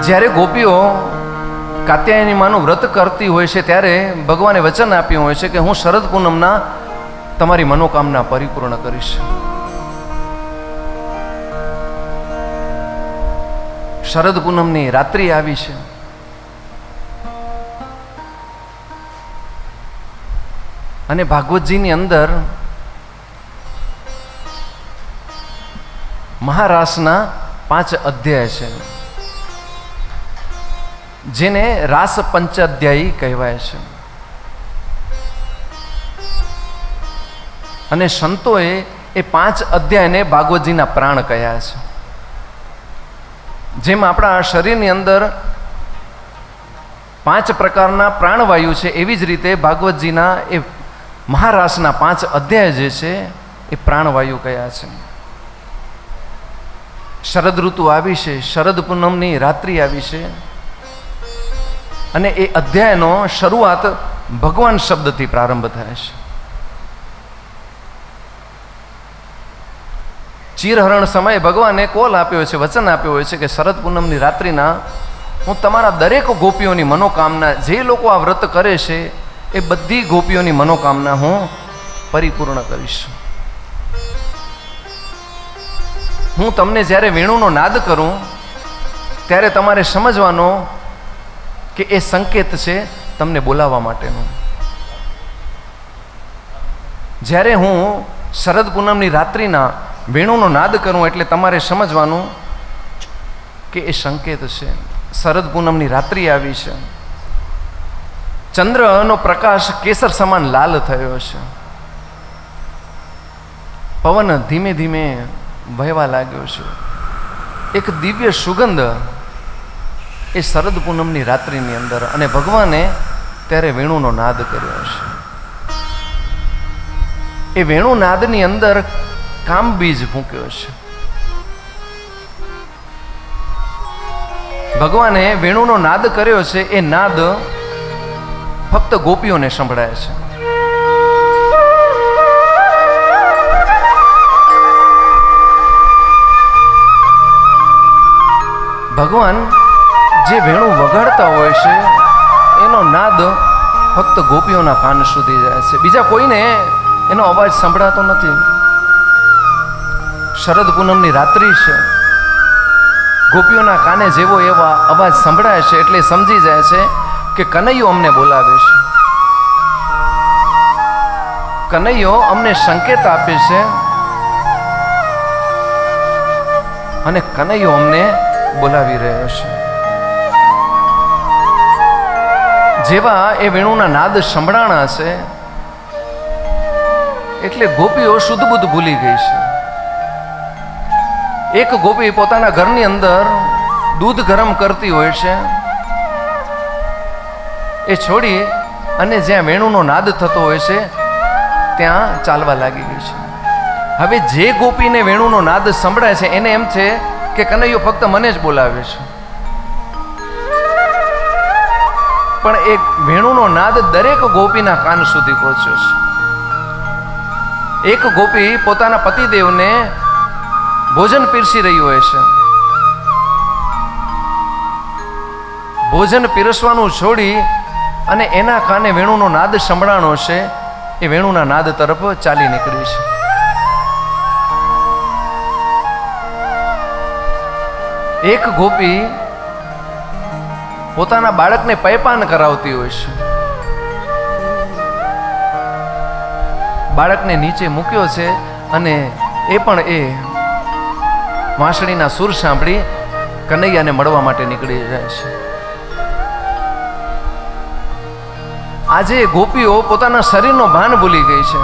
જ્યારે ગોપીઓ કાત્યાયની માનું વ્રત કરતી હોય છે ત્યારે ભગવાને વચન આપ્યું હોય છે કે હું શરદ પૂનમના તમારી મનોકામના પરિપૂર્ણ કરીશ. શરદ પૂનમની રાત્રિ આવી છે. અને ભાગવતજીની અંદર મહારાસના 5 અધ્યાય છે, જેને રાસ પંચાધ્યાયી કહેવાય છે. અને સંતોએ એ 5 અધ્યાયને ભાગવતજીના પ્રાણ કહ્યા છે. જેમ આપણા શરીરની અંદર 5 પ્રકારના પ્રાણવાયુ છે, એવી જ રીતે ભાગવતજીના એ મહારાસના 5 અધ્યાય જે છે એ પ્રાણવાયુ કયા છે. શરદ ઋતુ આવી છે, શરદ પૂનમની રાત્રિ આવી છે. અને એ અધ્યાયનો શરૂઆત ભગવાન શબ્દથી પ્રારંભ થાય છે. ચીરહરણ સમયે ભગવાને કોલ આપ્યો છે, વચન આપ્યો હોય છે કે શરદ પૂનમની રાત્રિના હું તમારા દરેક ગોપીઓની મનોકામના, જે લોકો આ વ્રત કરે છે એ બધી ગોપીઓની મનોકામના હું પરિપૂર્ણ કરીશ. હું તમને જ્યારે વેણુનો નાદ કરું ત્યારે તમારે સમજવાનો કે એ સંકેત છે તમને બોલાવવા માટેનો. જ્યારે હું શરદ પૂનમની રાત્રિના વેણુનો નાદ કરું એટલે તમારે સમજવાનું કે એ સંકેત છે. શરદ પૂનમની રાત્રિ આવી છે. ચંદ્રનો પ્રકાશ કેસર સમાન લાલ થયો છે. પવન ધીમે ધીમે વહેવા લાગ્યો છે. એક દિવ્ય સુગંધ એ શરદ પૂનમની રાત્રિની અંદર, અને ભગવાને ત્યારે વેણુનો નાદ કર્યો છે. એ વેણુ નાદની અંદર કામ બીજ ફૂંક્યો છે. ભગવાને વેણુનો નાદ કર્યો છે. એ નાદ ફક્ત ગોપીઓને સંભળાય છે. ભગવાન જે વેણુ વગાડતા હોય છે એનો નાદ ફક્ત ગોપીઓના કાન સુધી જાય છે. બીજા કોઈને એનો અવાજ સંભળાતો નથી. શરદ પૂનમની રાત્રિ છે, ગોપીઓના કાને જેવો એવા અવાજ સંભળાય છે એટલે સમજી જાય છે કે કનૈયો અમને બોલાવે છે. કનૈયો અમને સંકેત આપે છે અને કનૈયો અમને બોલાવી રહ્યો છે. જેવા એ વેણુના નાદ સંભળાણા છે એટલે ગોપીઓ શુદ્ધ બુદ્ધ ભૂલી ગઈ છે. એક ગોપી પોતાના ઘરની અંદર દૂધ ગરમ કરતી હોય છે, એ છોડી અને જ્યાં વેણુનો નાદ થતો હોય છે ત્યાં ચાલવા લાગી ગઈ છે. હવે જે ગોપીને વેણુનો નાદ સંભળાય છે એને એમ છે કે કનૈયો ફક્ત મને જ બોલાવે છે. પણ એ વેણુનો નાદ દરેક ગોપીના કાન સુધી પહોંચ્યો છે. એક ગોપી પોતાના પતિદેવને ભોજન પીરસી રહી હોય છે. ભોજન પીરસવાનું છોડી અને એના કાને વેણુનો નાદ સંભળાણો છે. એ વેણુના નાદ તરફ ચાલી નીકળી છે. એક ગોપી પોતાના બાળકને પયપાન કરાવતી હોય છે. બાળકને નીચે મૂક્યો છે અને એ પણ એ વાંસળીના સૂર સાંભળી કનૈયાને મળવા માટે નીકળી જાય છે. આજે ગોપીઓ પોતાના શરીરનો ભાન ભૂલી ગઈ છે.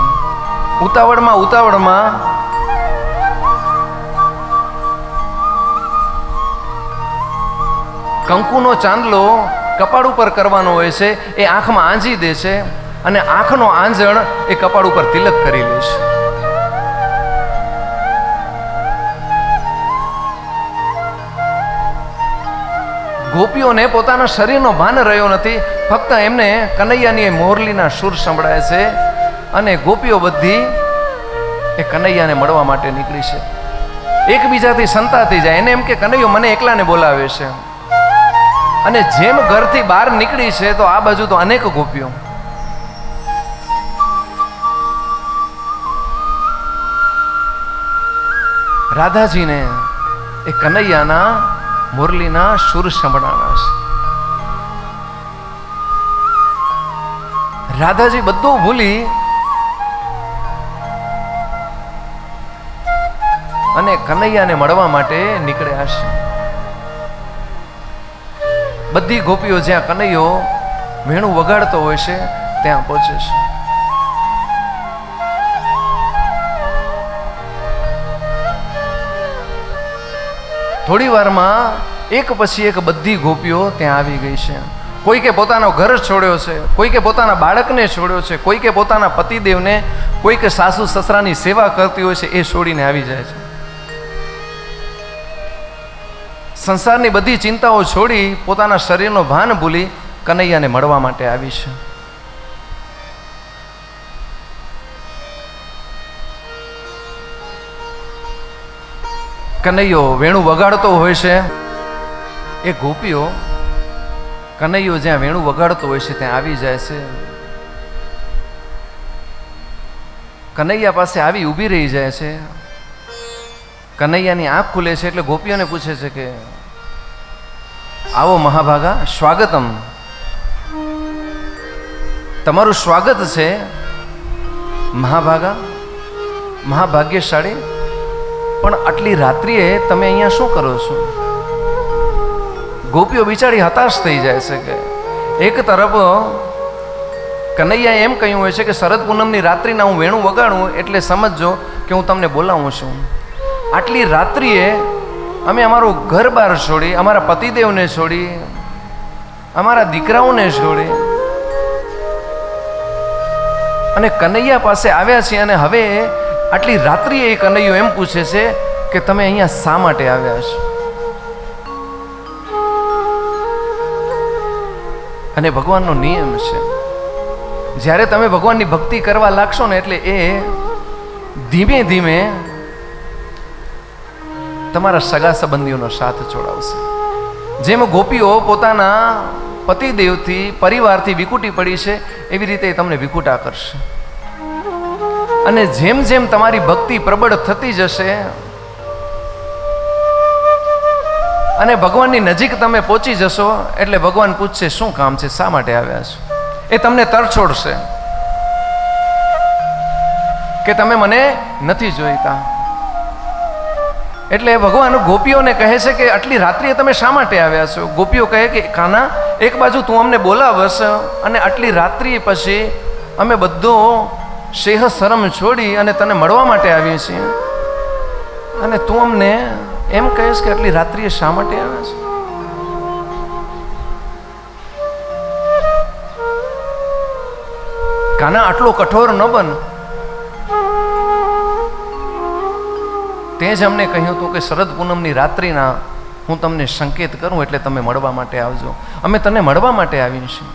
ઉતાવળમાં કંકુનો ચાંદલો કપાળ ઉપર કરવાનો હોય છે, એ આંખમાં આંજી દે છે અને આંખનો આંજણ એ કપાળ ઉપર તિલક કરી લે છે. ગોપીઓને પોતાના શરીરનો ભાન રહ્યો નથી. ફક્ત એમને કનૈયાની મોરલીના સૂર સંભળાય છે અને ગોપીઓ બધી એ કનૈયાને મળવા માટે નીકળી છે. એકબીજાથી સંતાતી જાય. એને એમ કે કનૈયો મને એકલાને બોલાવે છે. અને જેમ ઘરથી બહાર નીકળી છે તો આ બાજુ તો અનેક ગોપીઓ. રાધાજીને એ કનૈયાના મુરલીના સુર સંભળાણા છે. રાધાજી બધું ભૂલી અને કનૈયાને મળવા માટે નીકળ્યા છે. બધી ગોપીઓ જ્યાં કનૈયો વેણું વગાડતો હોય છે ત્યાં પહોંચે છે. થોડી વારમાં એક પછી એક બધી ગોપીઓ ત્યાં આવી ગઈ છે. કોઈ કે પોતાનો ઘર છોડ્યો છે, કોઈ કે પોતાના બાળકને છોડ્યો છે, કોઈ કે પોતાના પતિદેવને, કોઈ કે સાસુ સસરાની સેવા કરતી હોય છે એ છોડીને આવી જાય છે. સંસારની બધી ચિંતાઓ છોડી પોતાના શરીરનો ભાન ભૂલી કનૈયાને મળવા માટે આવી છે. કનૈયો વેણું વગાડતો હોય છે. એ ગોપીઓ કનૈયો જ્યાં વેણું વગાડતો હોય છે ત્યાં આવી જાય છે. કનૈયા પાસે આવી ઊભી રહી જાય છે. કનૈયાની આંખ ખુલે છે એટલે ગોપીઓને પૂછે છે કે આવો મહાભાગા, સ્વાગતમ, તમારું સ્વાગત છે મહાભાગા, મહાભાગ્યશાળી. પણ આટલી રાત્રિએ તમે અહીંયા શું કરો છો? ગોપીઓ બિચારી હતાશ થઈ જાય છે કે એક તરફ કનૈયાએ એમ કહ્યું હોય છે કે શરદ પૂનમની રાત્રિના હું વેણું વગાડું એટલે સમજજો કે હું તમને બોલાવું છું. આટલી રાત્રિએ અમે અમારું ઘર બહાર છોડી, અમારા પતિદેવને છોડી, અમારા દીકરાઓને છોડી અને કનૈયા પાસે આવ્યા છીએ. અને હવે આટલી રાત્રિએ એ કનૈયો એમ પૂછે છે કે તમે અહીંયા શા માટે આવ્યા છો? અને ભગવાનનો નિયમ છે, જ્યારે તમે ભગવાનની ભક્તિ કરવા લાગશો ને એટલે એ ધીમે ધીમે તમારા સગા સંબંધીઓનો સાથ છોડાવશે. જેમ ગોપીઓ પોતાના પતિદેવથી, પરિવારથી વિકુટી પડી છે એવી રીતે તમને વિકુટા કરશે. અને જેમ જેમ તમારી ભક્તિ પ્રબળ થતી જશે અને ભગવાનની નજીક તમે પહોંચી જશો એટલે ભગવાન પૂછશે શું કામ છે, શા માટે આવ્યા છો? એ તમને તરછોડશે કે તમે મને નથી જોઈતા. એટલે ભગવાન ગોપીઓને કહે છે કે આટલી રાત્રિએ તમે શા માટે આવ્યા છો? ગોપીઓ કહે કે કાના, એક બાજુ તું અમને બોલાવશ અને આટલી રાત્રિ પછી અમે બધો શેહ શરમ છોડી અને તને મળવા માટે આવીએ છીએ અને તું અમને એમ કહીશ કે આટલી રાત્રિએ શા માટે આવ્યા છો? કાના, આટલો કઠોર ન બન. તે જ અમને કહ્યું હતું કે શરદ પૂનમની રાત્રિના હું તમને સંકેત કરું એટલે તમે મળવા માટે આવજો. અમે તને મળવા માટે આવીએ છીએ.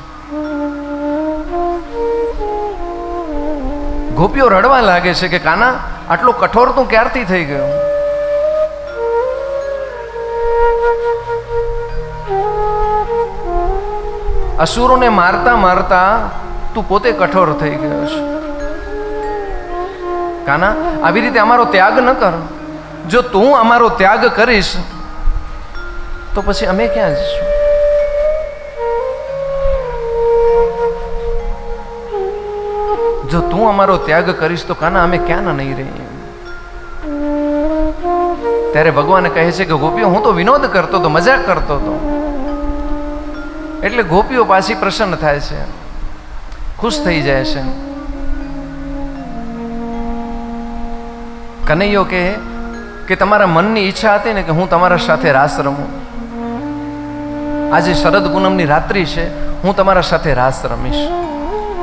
ગોપીઓ રડવા લાગે છે કે કાના, આટલો કઠોર તું ક્યારથી થઈ ગયો? અસુરોને મારતા મારતા તું પોતે કઠોર થઈ ગયો છે. કાના, આવી રીતે અમારો ત્યાગ ન કર. જો તું અમારો ત્યાગ કરીશ તો પછી અમે ક્યાં જઈશું? જો તું અમારો ત્યાગ કરીશ તો કાના અમે ક્યાં ના નહીં રહીએ? ત્યારે ભગવાન કહે છે કે ગોપીઓ, હું તો વિનોદ કરતો હતો, મજાક કરતો હતો. એટલે ગોપીઓ પાછી પ્રસન્ન થાય છે, ખુશ થઈ જાય છે. કનૈયો કહે કે તમારા મનની ઈચ્છા હતી ને કે હું તમારા સાથે રાસ રમું. આજે શરદ પૂનમની રાત્રિ છે, હું તમારા સાથે રાસ રમીશ.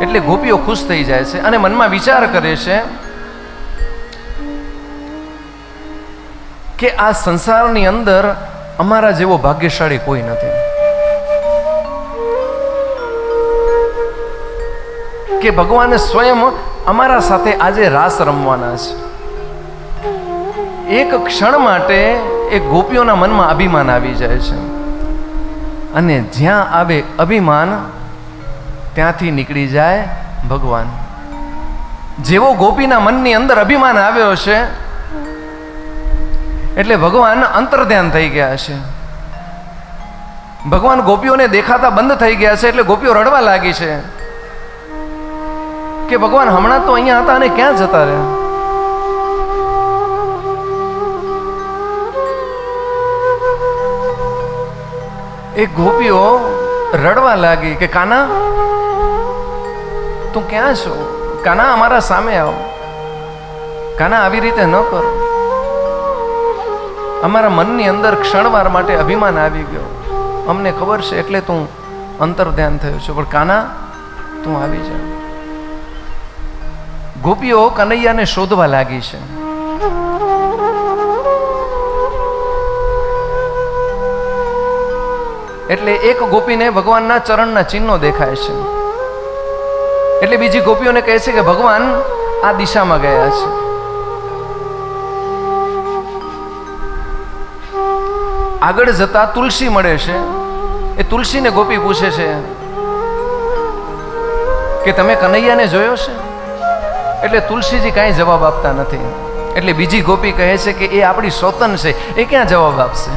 એટલે ગોપીઓ ખુશ થઈ જાય છે અને મનમાં વિચાર કરે છે કે આ સંસારની અંદર અમારા જેવો ભાગ્યશાળી કોઈ નથી કે ભગવાને સ્વયં અમારા સાથે આજે રાસ રમવાના છે. એક ક્ષણ માટે એ ગોપીઓના મનમાં અભિમાન આવી જાય છે અને જ્યાં આવે અભિમાન ત્યાંથી નીકળી જાય ભગવાન. જેવો ગોપીના મનની અંદર અભિમાન આવ્યો છે એટલે ભગવાન અંતર્ધ્યાન થઈ ગયા છે. ભગવાન ગોપીઓને દેખાતા બંધ થઈ ગયા છે એટલે ગોપીઓ રડવા લાગી છે કે ભગવાન હમણાં તો અહીંયા હતા અને ક્યાં જતા રહ્યા. એ ગોપીઓ રડવા લાગી કે કાના તું ક્યાં છો? કાના અમારા સામે આવો. કાના આવી રીતે ન કરો. અમારા મનની અંદર ક્ષણવાર માટે અભિમાન આવી ગયો. અમને ખબર છે એટલે તું અંતર્ધ્યાન થયો છું, પણ કાના તું આવી જા. ગોપીઓ કનૈયાને શોધવા લાગી છે. એટલે એક ગોપીને ભગવાનના ચરણના ચિહ્નો દેખાય છે. એટલે બીજી ગોપીઓને કહે છે કે ભગવાન આ દિશામાં ગયા છે. આગળ જતા તુલસી મળે છે. એ તુલસીને ગોપી પૂછે છે કે તમે કનૈયાને જોયો છે? એટલે તુલસીજી કાંઈ જવાબ આપતા નથી. એટલે બીજી ગોપી કહે છે કે એ આપણી સોતન છે, એ ક્યાં જવાબ આપશે?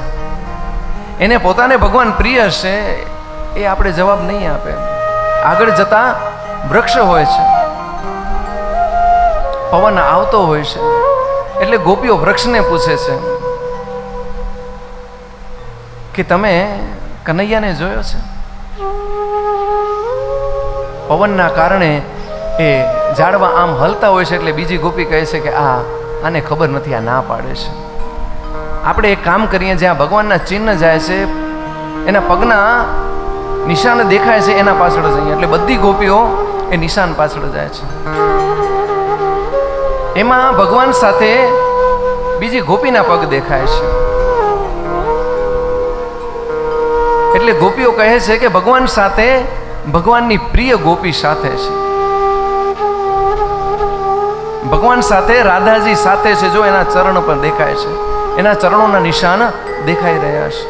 એને પોતાને ભગવાન પ્રિય છે, એ આપણે જવાબ નહીં આપે. આગળ જતા વૃક્ષ હોય છે, પવન આવતો હોય છે, એટલે ગોપીઓ વૃક્ષને પૂછે છે કે તમે કનૈયાને જોયો છે? પવનના કારણે એ ઝાડવા આમ હલતા હોય છે. એટલે બીજી ગોપી કહે છે કે આને ખબર નથી, આ ના પાડે છે. આપણે એક કામ કરીએ, જ્યાં ભગવાનના ચિહ્ન જાય છે, એના પગના નિશાન દેખાય છે, એના પાછળ જઈએ. એટલે બધી ગોપીઓ એ નિશાન પાછળ જાય છે. એમાં ભગવાન સાથે બીજી ગોપીના પગ દેખાય છે. એટલે ગોપીઓ કહે છે કે ભગવાન સાથે ભગવાનની પ્રિય ગોપી સાથે છે. ભગવાન સાથે રાધાજી સાથે છે. જો એના ચરણ પર દેખાય છે, એના ચરણોના નિશાન દેખાઈ રહ્યા છે.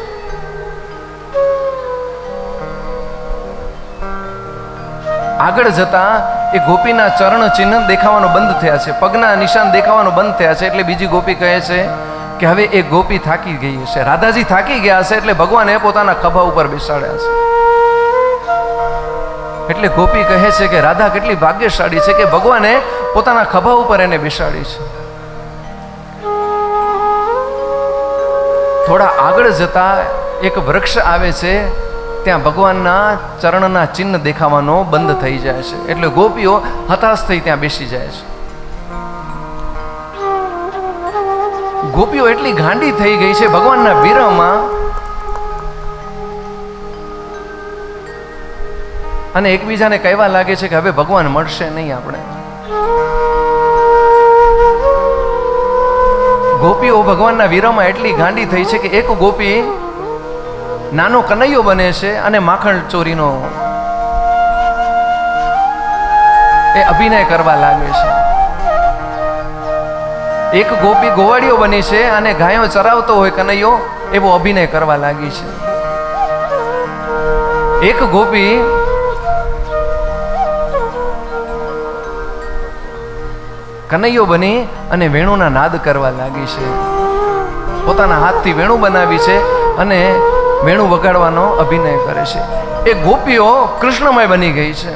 આગળ જતા એ ગોપીના ચરણ ચિહ્ન દેખાવાનો બંધ થયા છે, પગના નિશાન દેખાવાનો બંધ થયા છે. એટલે બીજી ગોપી કહે છે કે હવે એ ગોપી થાકી ગઈ છે, રાધાજી થાકી ગયા છે, એટલે ભગવાને પોતાના ખભા ઉપર બેસાડ્યા છે. એટલે ગોપી કહે છે કે રાધા કેટલી ભાગ્યશાળી છે કે ભગવાને પોતાના ખભા ઉપર એને બેસાડી છે. થોડા આગળ જતા એક વૃક્ષ આવે છે, ત્યાં ભગવાનના ચરણના ચિહ્ન દેખાવાનો બંધ થઈ જાય છે. એટલે ગોપીઓ હતાશ થઈ ત્યાં બેસી જાય છે. ગોપીઓ એટલી ગાંડી થઈ ગઈ છે ભગવાનના વિરહમાં, અને એકબીજાને કહેવા લાગે છે કે હવે ભગવાન મળશે નહીં આપણે. ગોપીઓ ભગવાનના વિરહમાં એટલી ગાંડી થઈ છે કે એક ગોપી નાનો કનૈયો બને છે અને માખણ ચોરીનો એ અભિનય કરવા લાગે છે. એક ગોપી ગોવાળીઓ બની છે અને ગાયો ચરાવતો હોય કનૈયો એવો અભિનય કરવા લાગી છે. એક ગોપી કનૈયો બની અને વેણુના નાદ કરવા લાગી છે. પોતાના હાથથી વેણુ બનાવી છે અને વેણુ વગાડવાનો અભિનય કરે છે. એ ગોપીઓ કૃષ્ણમય બની ગઈ છે.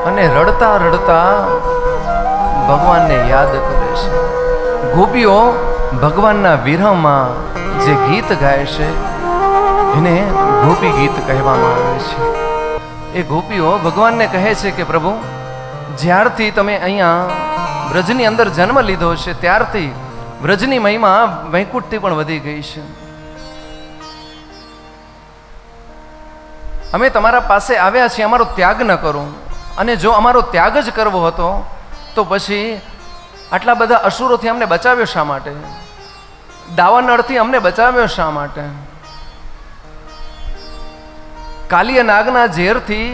અને રડતા રડતા ભગવાનને યાદ કરે છે. ગોપીઓ ભગવાનના વિરહમાં જે ગીત ગાય છે એને ગોપી ગીત કહેવામાં આવે છે. એ ગોપીઓ ભગવાનને કહે છે કે પ્રભુ, જ્યારથી તમે અહીંયા વ્રજની અંદર જન્મ લીધો છે ત્યારથી વ્રજની મહિમા વૈકુંઠથી પણ વધી ગઈ છે. અમે તમારા પાસે આવ્યા છીએ, અમારો ત્યાગ ન કરો. અને જો અમારો ત્યાગ જ કરવો હતો તો પછી આટલા બધા અસુરોથી અમને બચાવ્યો શા માટે? દાવાનળથી અમને બચાવ્યો શા માટે? કાલિય નાગના ઝેરથી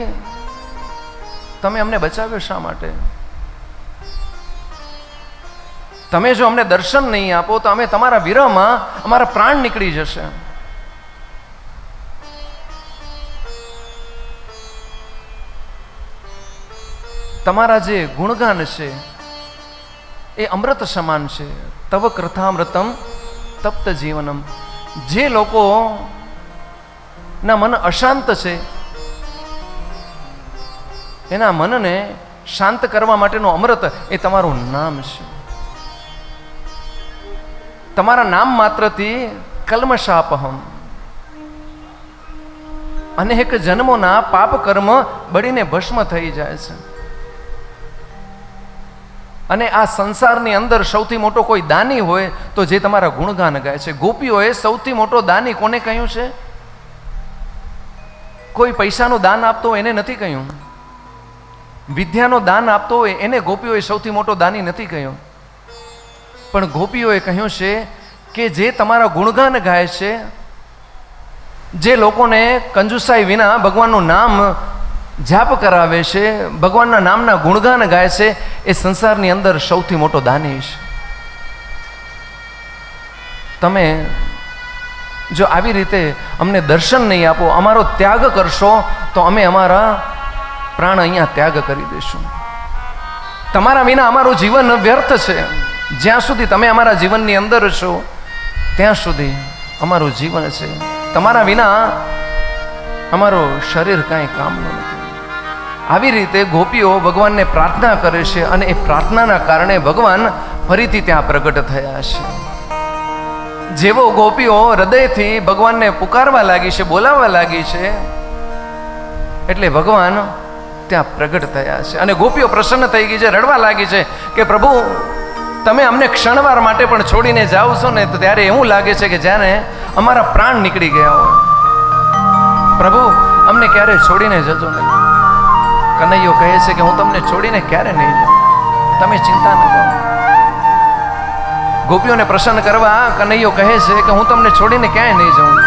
તમે અમને બચાવ્યો શા માટે? તમે જો અમને દર્શન નહીં આપો તો અમે તમારા વિરહમાં અમારા પ્રાણ નીકળી જશે. તમારા જે ગુણગાન છે એ અમૃત સમાન છે. તવ કૃથામૃતમ તપ્ત જીવનમ. જે લોકો ના મન અશાંત છે એના મનને શાંત કરવા માટેનું અમૃત એ તમારું નામ છે. તમારા નામ માત્રથી કલ્મશાપહમ, અનેક જન્મોના પાપ કર્મ બળીને ભસ્મ થઈ જાય છે. અને આ સંસારની અંદર સૌથી મોટો કોઈ દાની હોય તો જે તમારા ગુણગાન ગાય છે. ગોપીઓએ સૌથી મોટો દાની કોને કહ્યું છે? કોઈ પૈસાનું દાન આપતો હોય એને નથી કહ્યું, વિદ્યાનો દાન આપતો હોય એને ગોપીઓએ સૌથી મોટો દાની નથી કહ્યું, પણ ગોપીઓએ કહ્યું છે કે જે તમારા ગુણગાન ગાય છે, જે લોકોને કંજુસાઈ વિના ભગવાનનું નામ જાપ કરાવે છે, ભગવાનના નામના ગુણગાન ગાય છે, એ સંસારની અંદર સૌથી મોટો દાની છે. તમે જો આવી રીતે અમને દર્શન નહીં આપો, અમારો ત્યાગ કરશો તો અમે અમારા પ્રાણ અહીંયા ત્યાગ કરી દઈશું. તમારા વિના અમારું જીવન વ્યર્થ છે. જ્યાં સુધી તમે અમારા જીવનની અંદર છો ત્યાં સુધી અમારું જીવન છે. તમારા વિના અમારું શરીર કાંઈ કામનું નથી. આવી રીતે ગોપીઓ ભગવાનને પ્રાર્થના કરે છે અને એ પ્રાર્થનાના કારણે ભગવાન ફરીથી ત્યાં પ્રગટ થયા છે. જેવો ગોપીઓ હૃદયથી ભગવાનને પુકારવા લાગી છે, બોલાવવા લાગી છે, એટલે ભગવાન ત્યાં પ્રગટ થયા છે. અને ગોપીઓ પ્રસન્ન થઈ ગઈ છે, રડવા લાગી છે કે પ્રભુ તમે અમને ક્ષણવાર માટે પણ છોડીને જાઓ છો ને તો ત્યારે એવું લાગે છે કે જ્યારે અમારા પ્રાણ નીકળી ગયા હોય. પ્રભુ અમને ક્યારે છોડીને જજો નહીં. કનૈયો કહે છે કે હું તમને છોડીને ક્યારે નહીં જાઉં, તમે ચિંતા ન કરો. ગોપીઓને પ્રસન્ન કરવા કનૈયો કહે છે કે હું તમને છોડીને ક્યાંય નહીં જાઉં.